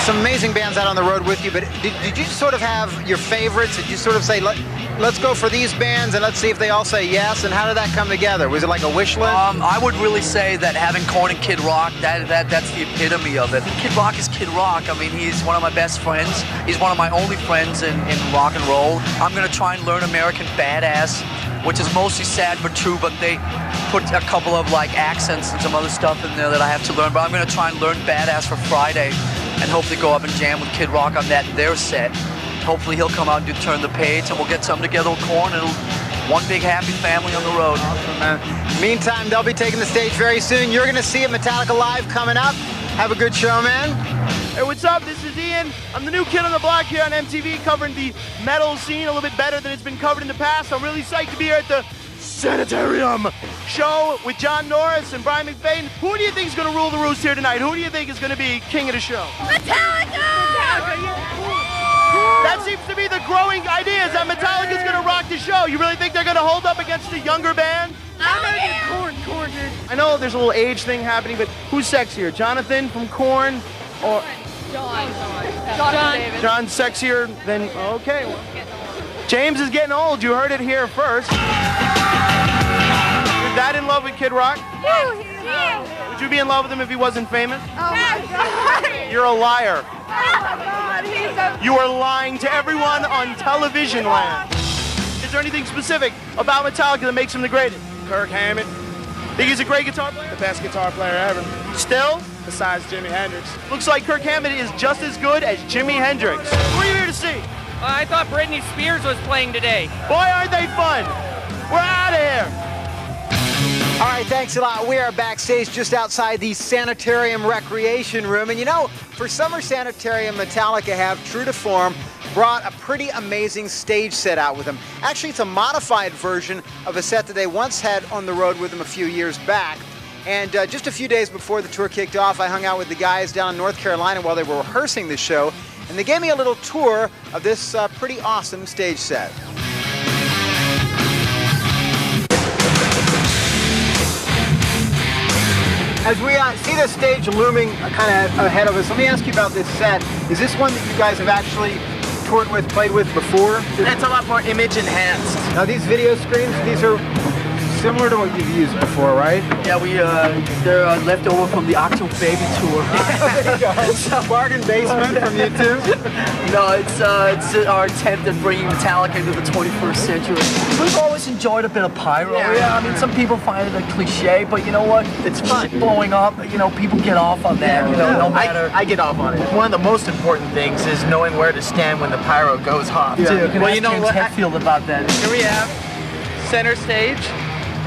some amazing bands out on the road with you, but did you sort of have your favorites? Did you sort of say, let's go for these bands and let's see if they all say yes? And how did that come together? Was it like a wish list? I would really say that having Korn and Kid Rock, that's the epitome of it. Kid Rock is Kid Rock. I mean, he's one of my best friends. He's one of my only friends in rock and roll. I'm going to try and learn American Badass, which is mostly sad but true, but they put a couple of like accents and some other stuff in there that I have to learn. But I'm going to try and learn Badass for Friday and hopefully go up and jam with Kid Rock on their set. Hopefully he'll come out and do Turn the Page, and we'll get something together with Korn, and one big happy family on the road. Awesome, man. Meantime, they'll be taking the stage very soon. You're going to see it, Metallica Live coming up. Have a good show, man. Hey, what's up? This is Ian. I'm the new kid on the block here on MTV, covering the metal scene a little bit better than it's been covered in the past. I'm really psyched to be here at the Sanitarium show with John Norris and Brian McBain. Who do you think is going to rule the roost here tonight? Who do you think is going to be king of the show? Metallica! That seems to be the growing idea, is that Metallica's going to rock the show. You really think they're going to hold up against the younger band? Korn, dude. I know there's a little age thing happening, but who's sexier, Jonathan from Korn or John. John's sexier than, okay. Well, James is getting old. You heard it here first. Your dad in love with Kid Rock? Would you be in love with him if he wasn't famous? Oh my God. You're a liar. Oh my God, he's a... You are lying to everyone on television land. Is there anything specific about Metallica that makes him the greatest? Kirk Hammett. Think he's a great guitar player? The best guitar player ever. Still? Besides Jimi Hendrix. Looks like Kirk Hammett is just as good as Jimi Hendrix. Who are you here to see? I thought Britney Spears was playing today. Boy, aren't they fun? We're out of here. All right, thanks a lot. We are backstage just outside the Sanitarium Recreation Room. And you know, for Summer Sanitarium, Metallica have, true to form, brought a pretty amazing stage set out with them. Actually, it's a modified version of a set that they once had on the road with them a few years back. And just a few days before the tour kicked off, I hung out with the guys down in North Carolina while they were rehearsing the show. And they gave me a little tour of this pretty awesome stage set. As we see the stage looming kind of ahead of us, let me ask you about this set. Is this one that you guys have actually toured with, played with before? That's a lot more image enhanced. Now these video screens, these are similar to what you've used before, right? Yeah, they're left over from the Octo Baby tour. There you go. It's a bargain basement from you too. No, it's our attempt at bringing Metallica into the 21st century. We've always enjoyed a bit of pyro. Yeah, I mean, some people find it a cliche, but you know what? It's fun. Blowing up, you know, people get off on that. You know, no matter. I get off on it. One of the most important things is knowing where to stand when the pyro goes off. Yeah. Dude, Well, you know James what? Hetfield about that. Here we have center stage,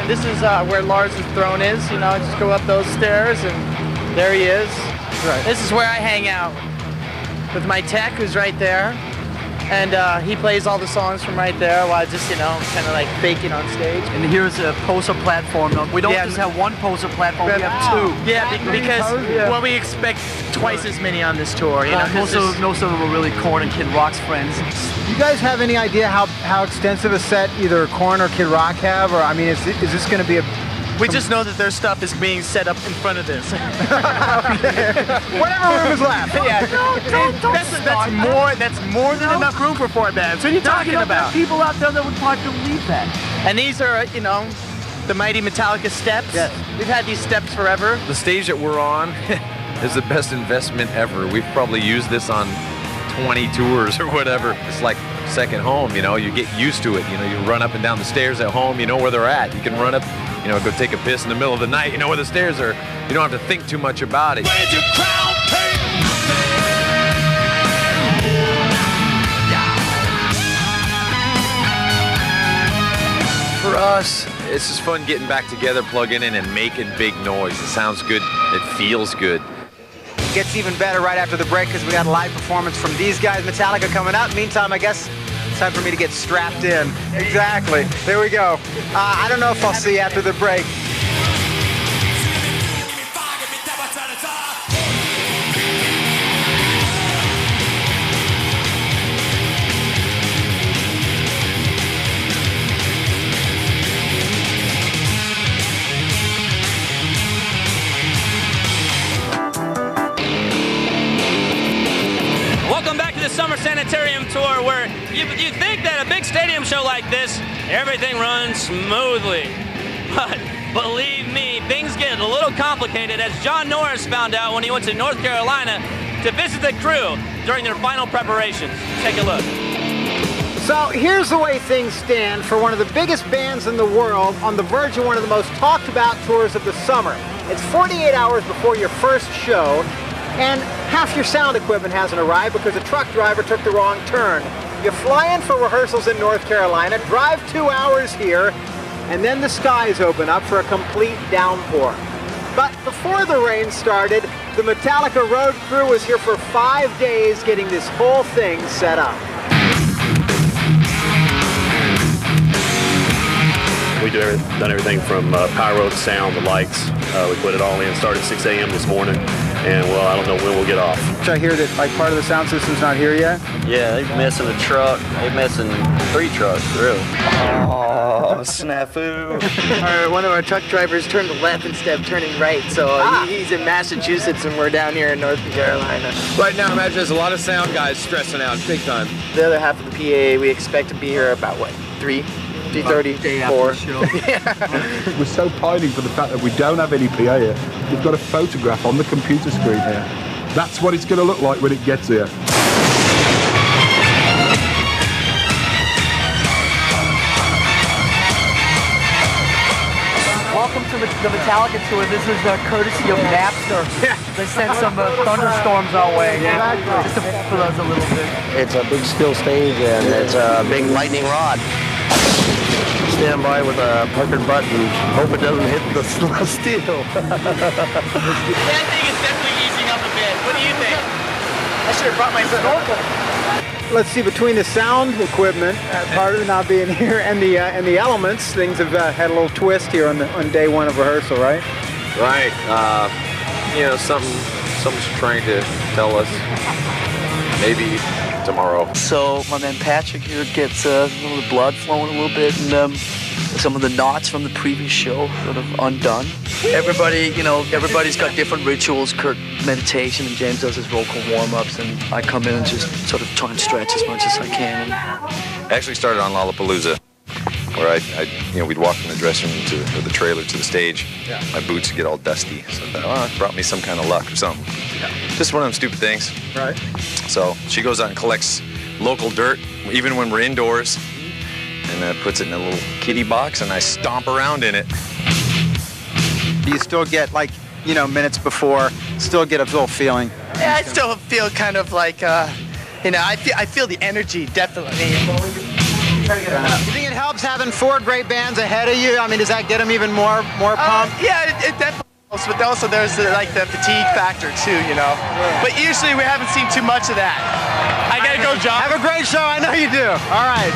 and this is where Lars' throne is. You know, just go up those stairs, and there he is. Right. This is where I hang out with my tech, who's right there, and he plays all the songs from right there while I just, you know, kind of like faking on stage. And here's a poster platform. We don't just have one poster platform, we have two. Yeah, because well, we expect twice as many on this tour. You know, most of them are really Korn and Kid Rock's friends. Do you guys have any idea how extensive a set either Korn or Kid Rock have? Or I mean, is this going to be a... We just know that their stuff is being set up in front of this. Whatever room is left. Yeah. That's more than enough room for 4 bands. What are you talking about? There are people out there that would probably believe that. And these are, you know, the mighty Metallica steps. Yes. We've had these steps forever. The stage that we're on is the best investment ever. We've probably used this on 20 tours or whatever. It's like second home, you know, you get used to it. You know, you run up and down the stairs at home, you know where they're at. You can run up, you know, go take a piss in the middle of the night, you know where the stairs are. You don't have to think too much about it. For us, it's just fun getting back together, plugging in and making big noise. It sounds good, it feels good. Gets even better right after the break because we got a live performance from these guys, Metallica, coming up. Meantime, I guess it's time for me to get strapped in. Exactly. There we go. I don't know if I'll see you after the break. summer Sanitarium tour where you think that a big stadium show like this, everything runs smoothly. But believe me, things get a little complicated, as John Norris found out when he went to North Carolina to visit the crew during their final preparations. Take a look. So here's the way things stand for one of the biggest bands in the world on the verge of one of the most talked about tours of the summer. It's 48 hours before your first show, and half your sound equipment hasn't arrived because a truck driver took the wrong turn. You fly in for rehearsals in North Carolina, drive 2 hours here, and then the skies open up for a complete downpour. But before the rain started, the Metallica road crew was here for 5 days getting this whole thing set up. We done everything from pyro to sound, the lights. We put it all in. Started 6 a.m. this morning, and well, I don't know when we'll get off. I hear that like part of the sound system's not here yet? Yeah, they're missing a truck. They're missing 3 trucks, really. Oh, snafu. One of our truck drivers turned left instead of turning right, so he's in Massachusetts and we're down here in North Carolina. Right now, imagine there's a lot of sound guys stressing out big time. The other half of the PA, we expect to be here about, what, 3:30, 4. We're so pining for the fact that we don't have any PA here. We've got a photograph on the computer screen here. That's what it's going to look like when it gets here. Welcome to the Metallica tour. This is courtesy of Napster. They sent some thunderstorms our way, just to for us a little bit. It's a big steel stage and it's a big lightning rod. Stand by with a puckered butt and hope it doesn't hit the steel. I think it's definitely easing up a bit. What do you think? I should have brought my snorkel. Let's see, between the sound equipment, part of it not being here, and the elements, things have had a little twist here on day one of rehearsal, right? Right. You know, something's trying to tell us. Maybe tomorrow. So my man Patrick here gets a little blood flowing a little bit, and some of the knots from the previous show sort of undone. Everybody, you know, everybody's got different rituals. Kurt meditation, and James does his vocal warm-ups, and I come in and just sort of try and stretch as much as I can. I actually started on Lollapalooza, where we'd walk from the dressing room to the trailer to the stage. Yeah. My boots would get all dusty, so I thought, it brought me some kind of luck or something. Yeah. Just one of them stupid things. Right. So she goes out and collects local dirt, even when we're indoors, and puts it in a little kitty box, and I stomp around in it. You still get, like, you know, minutes before, still get a little feeling? Yeah, I still feel kind of like, you know, I feel the energy, definitely. You think it helps having 4 great bands ahead of you? I mean, does that get them even more pumped? Yeah, it definitely helps, but also there's the fatigue factor too, you know. Yeah. But usually we haven't seen too much of that. I gotta go, John. Have a great show, I know you do. All right.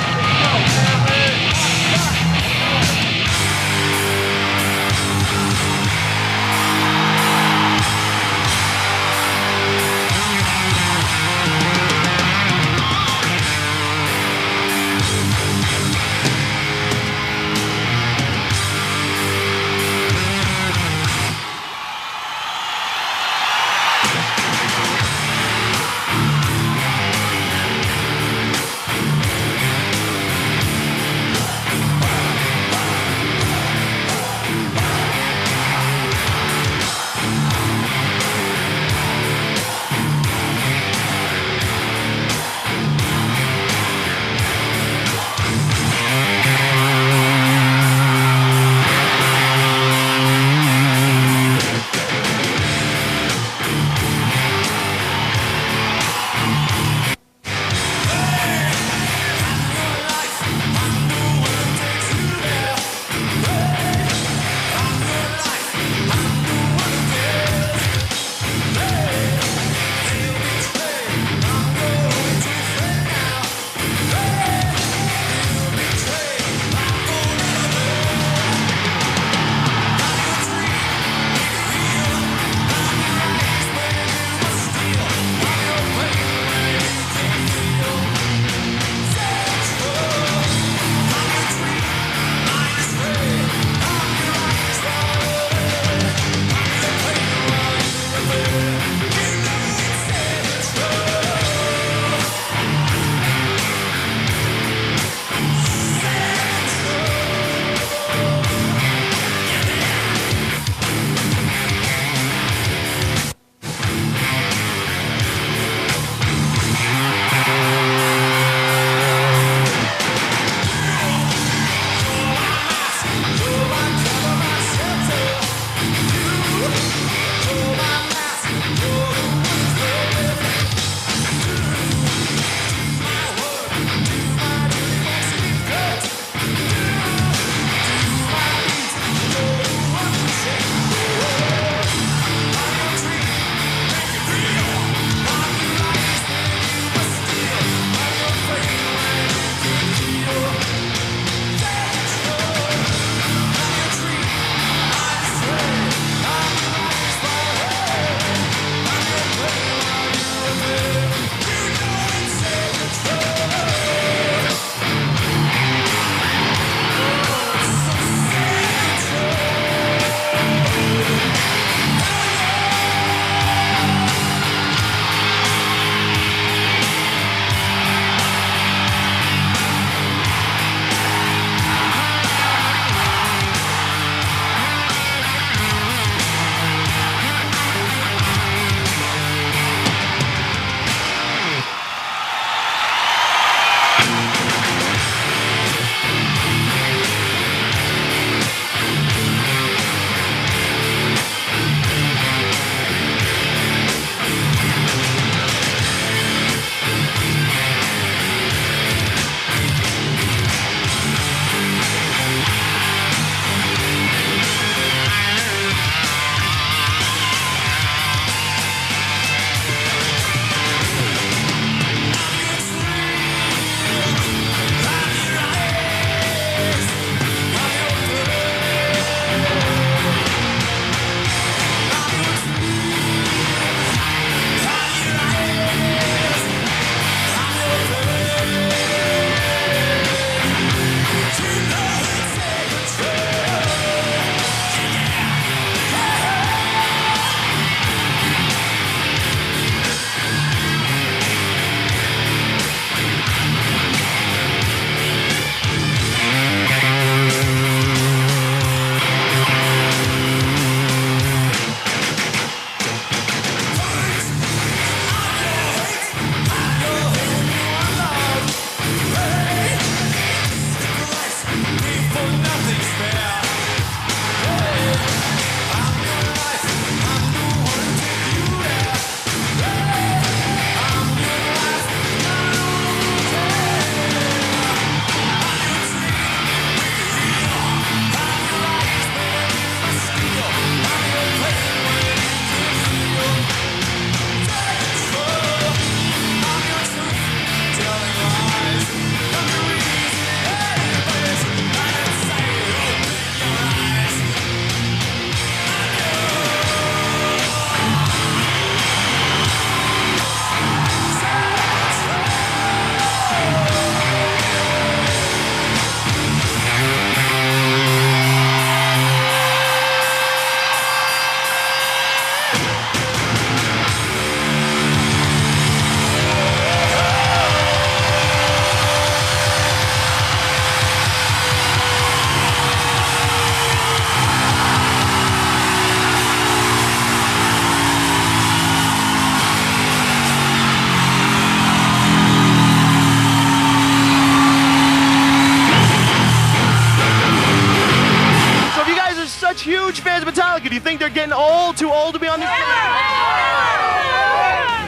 think they're getting old, too old to be on this?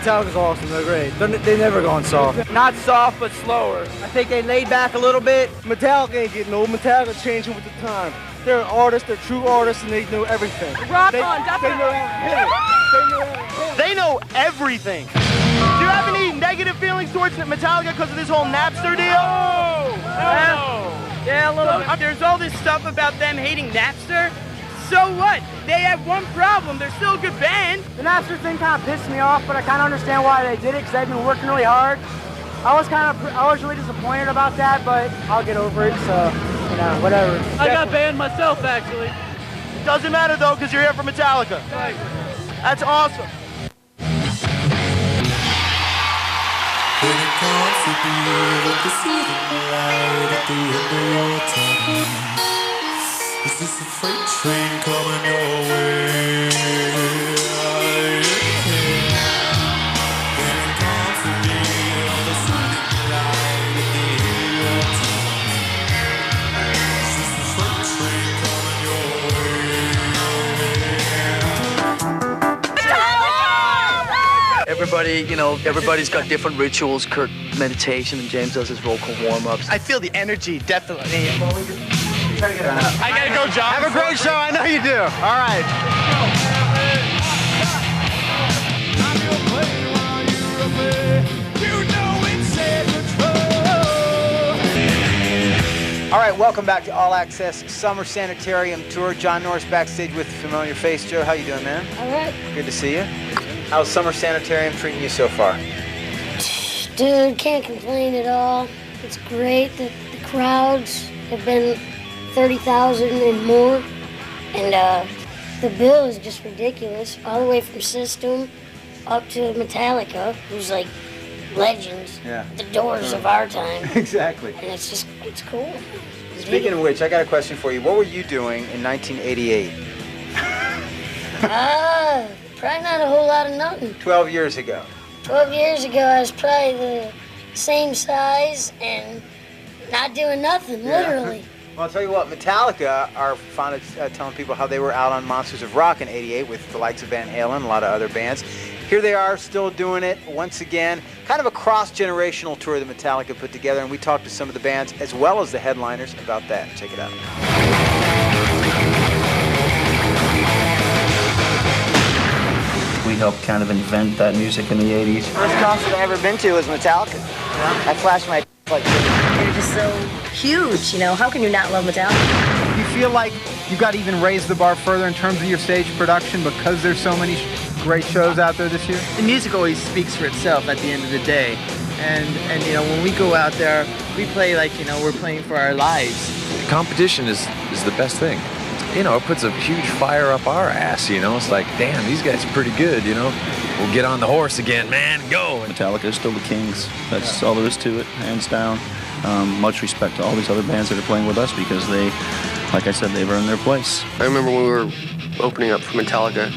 Metallica's awesome. They're great. They've never gone soft. Not soft, but slower. I think they laid back a little bit. Metallica ain't getting old. Metallica's changing with the time. They're artists. They're true artists, and they know everything. Rock They on, know how to hit it. They know everything. Do you have any negative feelings towards Metallica because of this whole Napster deal? Yeah, a little bit. There's all this stuff about them hating Napster. So what? They have one problem. They're still a good band. The Napster thing kind of pissed me off, but I kind of understand why they did it because they've been working really hard. I was really disappointed about that, but I'll get over it. So, you know, whatever. I got banned myself, actually. Doesn't matter though, because you're here for Metallica. Right. That's awesome. When it comes to be able to see the light at the end of your tunnel, is this a freight train coming your way? When it comes to be able to see the light at the end of your tunnel, is this a freight train coming your way? Everybody, you know, everybody's got different rituals. Kurt meditation, and James does his vocal warm-ups. I feel the energy, definitely. I gotta go, John. Have a great show. I know you do. All right. All right, welcome back to All Access Summer Sanitarium Tour. John Norris backstage with a familiar face. Joe, how you doing, man? All right. Good to see you. How's Summer Sanitarium treating you so far? Dude, can't complain at all. It's great. The crowds have been 30,000 and more. And the bill is just ridiculous. All the way from System up to Metallica, who's like legends. Yeah. The Doors of our time. Exactly. And it's cool. Speaking of which, I got a question for you. What were you doing in 1988? Probably not a whole lot of nothing. 12 years ago. 12 years ago, I was probably the same size and not doing nothing, literally. Well, I'll tell you what, Metallica are fond of telling people how they were out on Monsters of Rock in '88 with the likes of Van Halen and a lot of other bands. Here they are, still doing it once again. Kind of a cross-generational tour that Metallica put together, and we talked to some of the bands as well as the headliners about that. Check it out. We helped kind of invent that music in the 80s. First concert I ever been to was Metallica. I flashed my like They're just so huge, you know. How can you not love Metallica? Do you feel like you got to even raise the bar further in terms of your stage production because there's so many great shows out there this year? The music always speaks for itself at the end of the day. And you know, when we go out there, we play like, you know, we're playing for our lives. Competition is the best thing. You know, it puts a huge fire up our ass, you know. It's like, damn, these guys are pretty good, you know. We'll get on the horse again, man, go. Metallica is still the kings. That's all there is to it, hands down. Much respect to all these other bands that are playing with us because they, like I said, they've earned their place. I remember when we were opening up for Metallica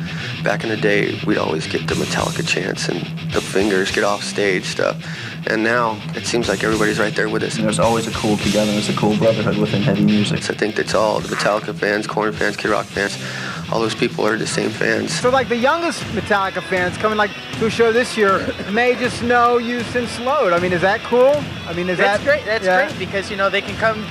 back in the day, we'd always get the Metallica chants and the fingers get off stage stuff. And now it seems like everybody's right there with us. And there's always a cool togetherness, a cool brotherhood within heavy music. I think that's all. The Metallica fans, Korn fans, Kid Rock fans, all those people are the same fans. So like the youngest Metallica fans coming like to a show this year may just know you since Load. I mean, is that cool? I mean, is That's that great. That's great because, you know, they can come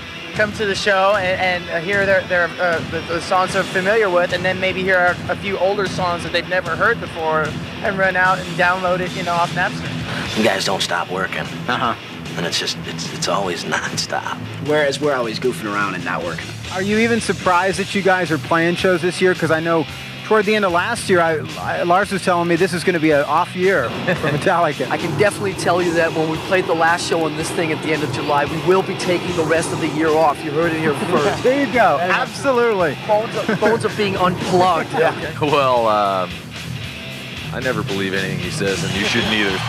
to the show and hear the songs they're familiar with, and then maybe hear a few older songs that they've never heard before, and run out and download it, you know, off Napster. You guys don't stop working. And it's always nonstop. Whereas we're always goofing around and not working. Are you even surprised that you guys are playing shows this year? Because I know toward the end of last year, Lars was telling me this is going to be an off year for Metallica. I can definitely tell you that when we played the last show on this thing at the end of July, we will be taking the rest of the year off. You heard it here first. There you go. Absolutely. Phones are being unplugged. Yeah. Well, I never believe anything he says, and you shouldn't either.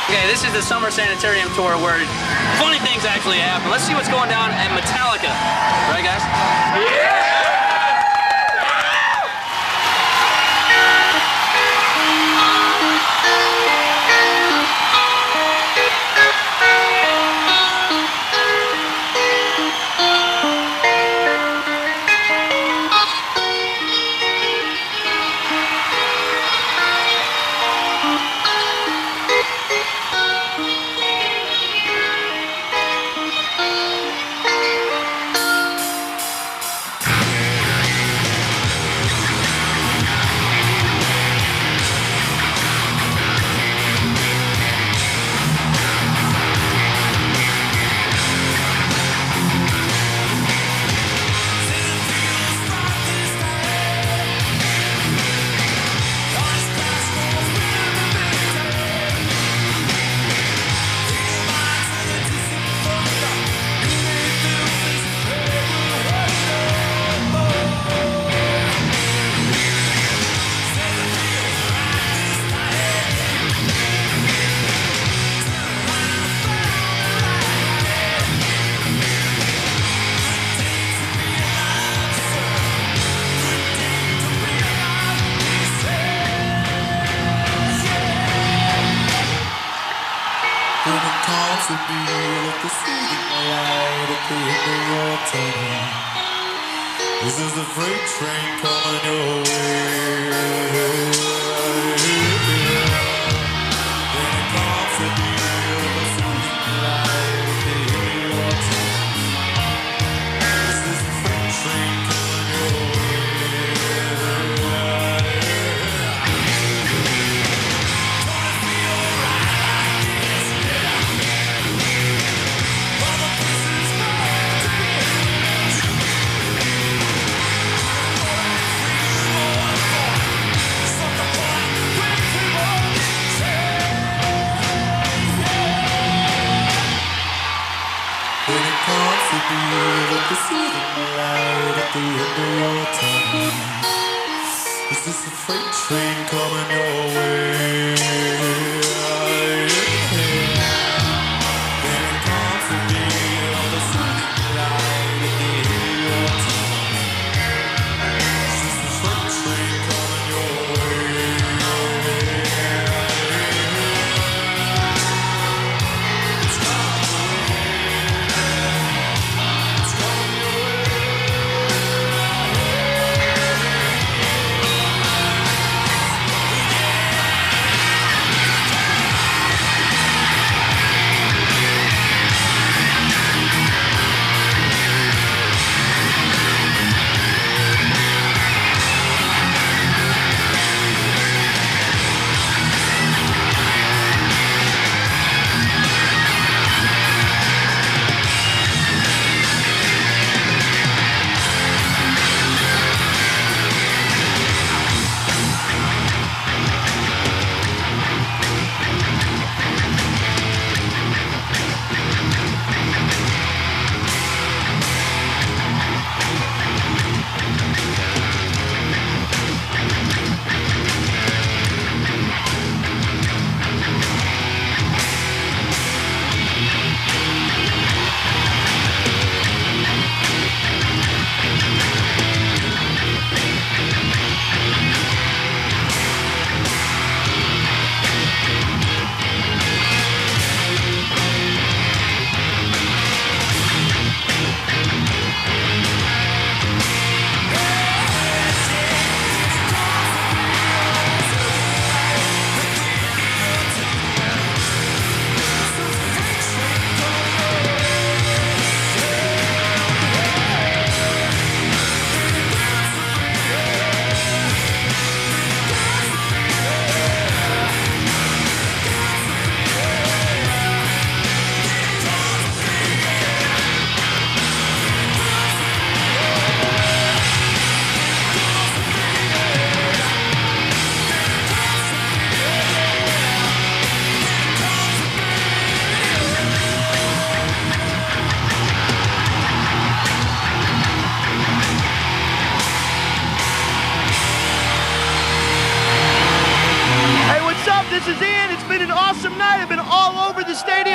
Okay, this is the Summer Sanitarium tour where funny things actually happen. Let's see what's going down at Metallica. Right, guys? Yeah! This is the freight train coming your way. Then it comes to be the sweet light at the end of your tunnel. This is the freight train coming your way. Gonna feel right like this, yeah. All the pieces fall together. When it comes to be able to see the light at the end of your tunnel, is this a freight train coming your way? When it comes to be able to see the light at the end of your tunnel, is this a freight train coming your way?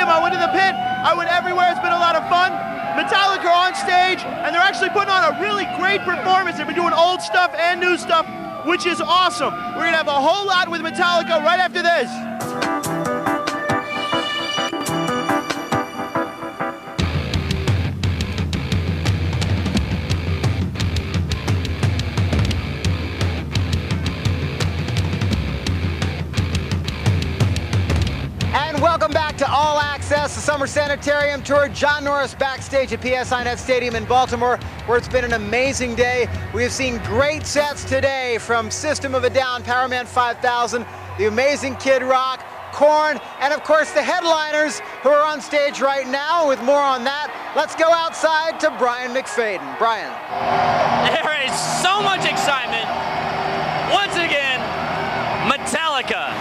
Sanitarium. I went to the pit. I went everywhere. It's been a lot of fun. Metallica are on stage, and they're actually putting on a really great performance. They've been doing old stuff and new stuff, which is awesome. We're gonna have a whole lot with Metallica right after this. And welcome back to All Access, the Summer Sanitarium Tour. John Norris backstage at PSI Net Stadium in Baltimore, where it's been an amazing day. We have seen great sets today from System of a Down, Powerman 5000, the amazing Kid Rock, Korn, and of course the headliners who are on stage right now. With more on that, let's go outside to Brian McFadden. Brian. There is so much excitement. Once again, Metallica.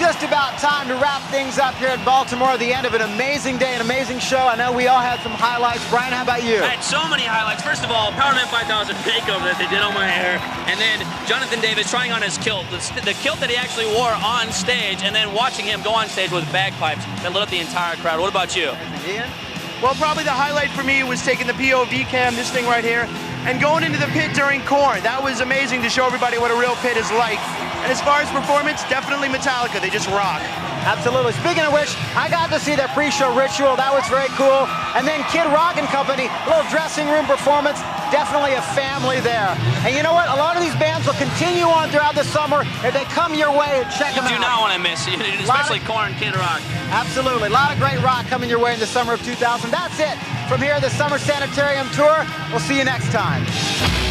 just about time to wrap things up here at Baltimore. The end of an amazing day, an amazing show. I know we all had some highlights. Brian, how about you? I had so many highlights. First of all, Powerman 5000 makeover that they did on my hair. And then Jonathan Davis trying on his kilt, the kilt that he actually wore on stage, and then watching him go on stage with bagpipes that lit up the entire crowd. What about you? Ian? Well, probably the highlight for me was taking the POV cam, this thing right here, and going into the pit during Korn. That was amazing to show everybody what a real pit is like. And as far as performance, definitely Metallica. They just rock. Absolutely. Speaking of which, I got to see their pre-show ritual. That was very cool. And then Kid Rock and Company, a little dressing room performance. Definitely a family there. And you know what? A lot of these bands will continue on throughout the summer. If they come your way, check them out. You do not want to miss it, especially Korn, Kid Rock. Absolutely. A lot of great rock coming your way in the summer of 2000. That's it from here, the Summer Sanitarium Tour. We'll see you next time.